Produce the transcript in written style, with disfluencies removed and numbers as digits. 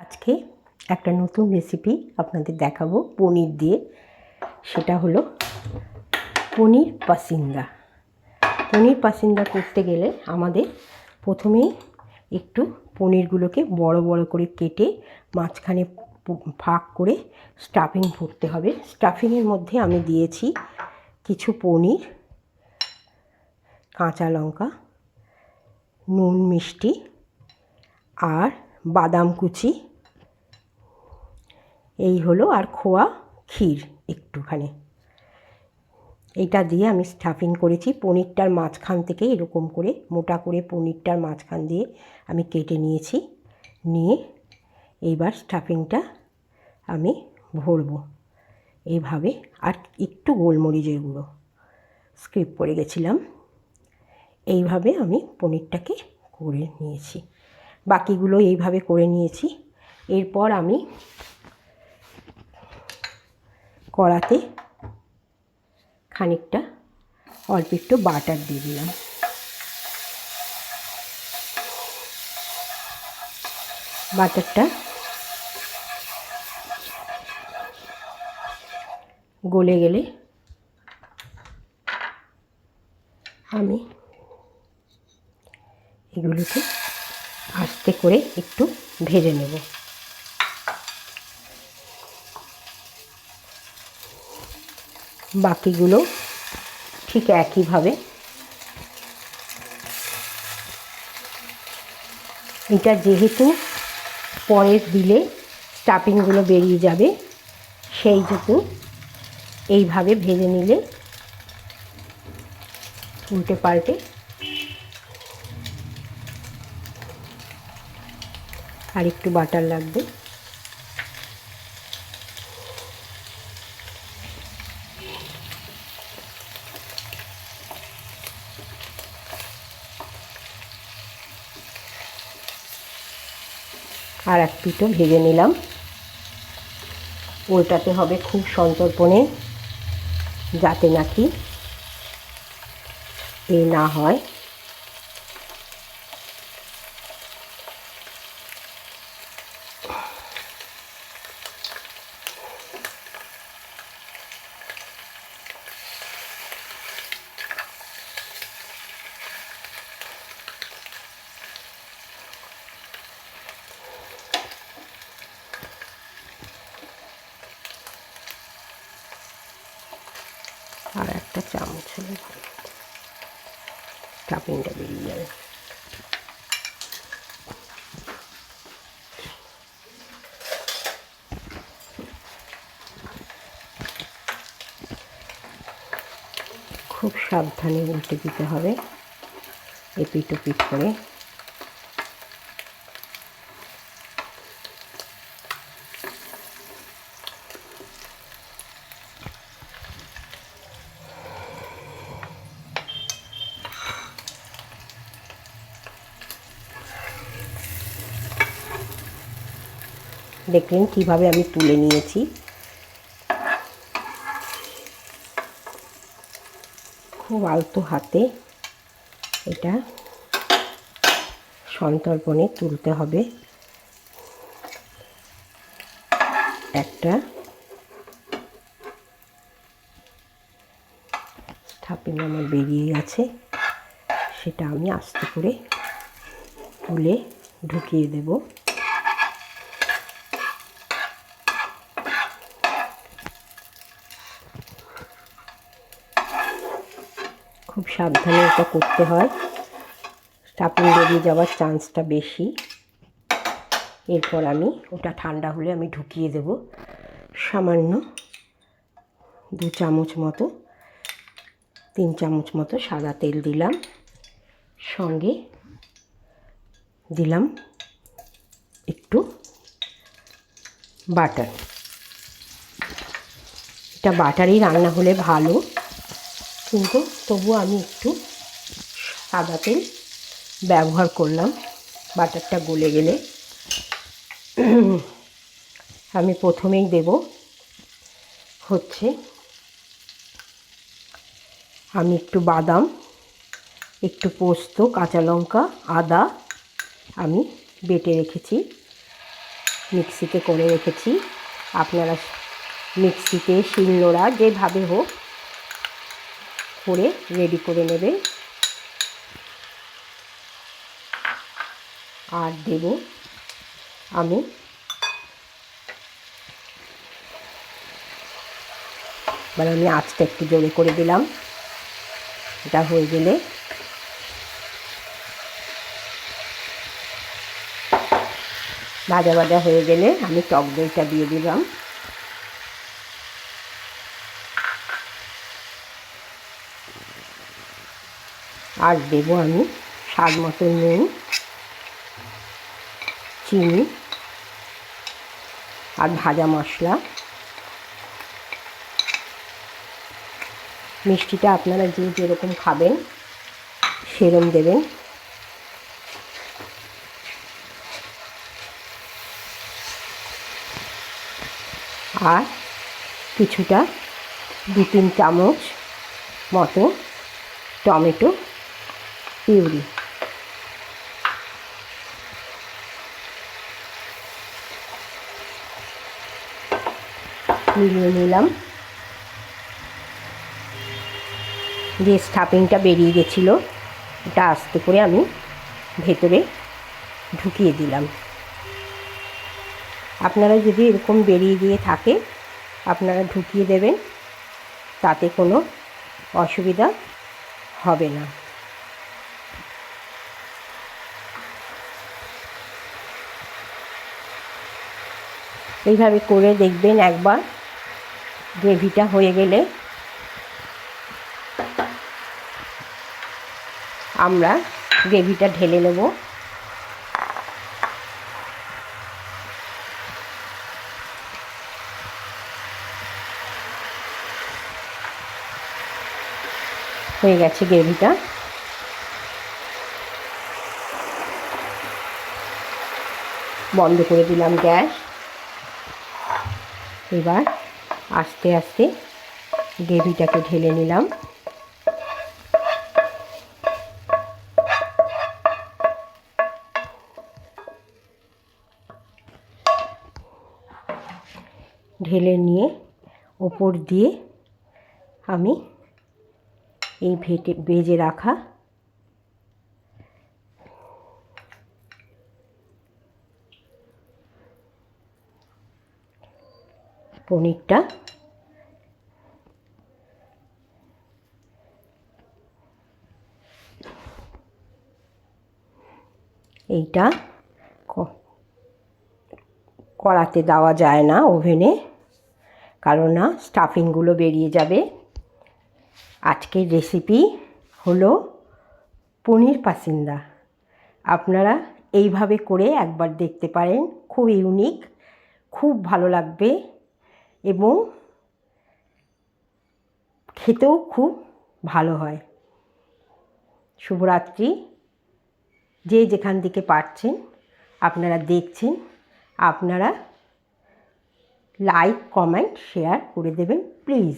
আজকে একটা নতুন রেসিপি আপনাদের দেখাবো পনির দিয়ে। সেটা হলো পনির পাসিন্দা। পনির পাসিন্দা করতে গেলে আমাদের প্রথমেই একটু পনিরগুলোকে বড় বড় করে কেটে মাঝখানে ফাঁক করে স্টাফিং ভরতে হবে। স্টাফিংয়ের মধ্যে আমি দিয়েছি কিছু পনির, কাঁচা লঙ্কা, নুন মিষ্টি আর বাদাম কুচি, এই হলো, আর খোয়া ক্ষীর একটুখানি। এইটা দিয়ে আমি স্টাফিং করেছি। পনিরটার মাঝখান থেকে এরকম করে মোটা করে পনিরটার মাঝখান দিয়ে আমি কেটে নিয়েছি। নিয়ে এইবার স্টাফিংটা আমি ভরবো এইভাবে। আর একটু গোলমরিচের গুঁড়ো স্কিপ করে গেছিলাম। এইভাবে আমি পনিরটাকে করে নিয়েছি, বাকিগুলো এইভাবে করে নিয়েছি। এরপর আমি কড়াতে খানিকটা অল্প একটু বাটার দিয়ে দিলাম। বাটারটা গলে গেলে আমি এগুলোকে আস্তে করে একটু ভেজে নেব। বাকিগুলো ঠিক একইভাবে। এটা যেহেতু পরে দিলে স্টাফিংগুলো বেরিয়ে যাবে, সেই জন্য এইভাবে ভেজে নিলে উল্টে পাল্টে আর একটু বাটার লাগবে। আর এক পিঠও ভেজে নিলাম। উল্টাতে হবে খুব সন্তর্পণে, যাতে নাকি এ না হয়। আর একটা চামচ হলে স্টাফিংটা বেরিয়ে যাবে। খুব সাবধানে উল্টে দিতে হবে, এপিট ওপিট করে। দেখলেন কিভাবে আমি তুলে নিয়েছি। খুব আলতো হাতে এটা সন্তর্পণে তুলতে হবে। একটা স্টাফিং আমার বেরিয়ে গেছে, সেটা আমি আস্তে করে তুলে ঢুকিয়ে দেব। খুব সাবধানে এটা করতে হয়, স্টাফিং বেরিয়ে যাওয়ার চান্সটা বেশি। এরপর আমি ওটা ঠান্ডা হলে আমি ঢুকিয়ে দেব। সামান্য 2 চামচ মতো 3 চামচ মতো সাদা তেল দিলাম, সঙ্গে দিলাম একটু বাটার। এটা বাটারই রান্না হলে ভালো, কিন্তু তবুও আমি একটু সাদা তেল ব্যবহার করলাম। বাটারটা গলে গেলে আমি প্রথমেই দেব হচ্ছে আমি একটু বাদাম, একটু পোস্ত, কাঁচা লঙ্কা, আদা আমি বেটে রেখেছি, মিক্সিতে করে রেখেছি। আপনারা মিক্সিতে শিলনোড়া যেভাবে হোক করে রেডি করে নেবেন। আর দেব আমি এবার আমি আঁচটা একটু জোরে করে দিলাম। এটা হয়ে গেলে ভাজা ভাজা হয়ে গেলে আমি টক দইটা দিয়ে দিলাম। আর দেবো আমি স্বাদ মতো নুন, চিনি আর ভাজা মশলা। মিষ্টিটা আপনারা যে যেরকম খাবেন সেরকম দেবেন। আর কিছুটা 2-3 চামচ মতো টমেটো পিউরি। মিলিয়ে নিলাম। যে স্টাফিংটা বেরিয়ে গেছিলো ওটা আস্তে করে আমি ভেতরে ঢুকিয়ে দিলাম। আপনারা যদি এরকম বেরিয়ে গিয়ে থাকে আপনারা ঢুকিয়ে দেবেন, তাতে কোনো অসুবিধা হবে না। এইভাবে করে দেখবেন একবার। গ্রেভিটা হয়ে গেলে আমরা গ্রেভিটা ঢেলে নেব। হয়ে গেছে গ্রেভিটা। বন্ধ করে দিলাম গ্যাস। এবার আস্তে আস্তে গ্রেভিটাকে ঢেলে নিলাম। ঢেলে নিয়ে ওপর দিয়ে আমি এই ভেজে রাখা পনিরটা এইটা কড়াতে দেওয়া যায় না ওভেনে, কারণ না স্টাফিংগুলো বেরিয়ে যাবে। আজকের রেসিপি হলো পনির পাসিন্দা। আপনারা এইভাবে করে একবার দেখতে পারেন, খুব ইউনিক, খুব ভালো লাগবে এবং খেতেও খুব ভালো হয়। শুভরাত্রি। যে যেখান থেকে পারছেন আপনারা দেখছেন, আপনারা লাইক, কমেন্ট, শেয়ার করে দেবেন প্লিজ।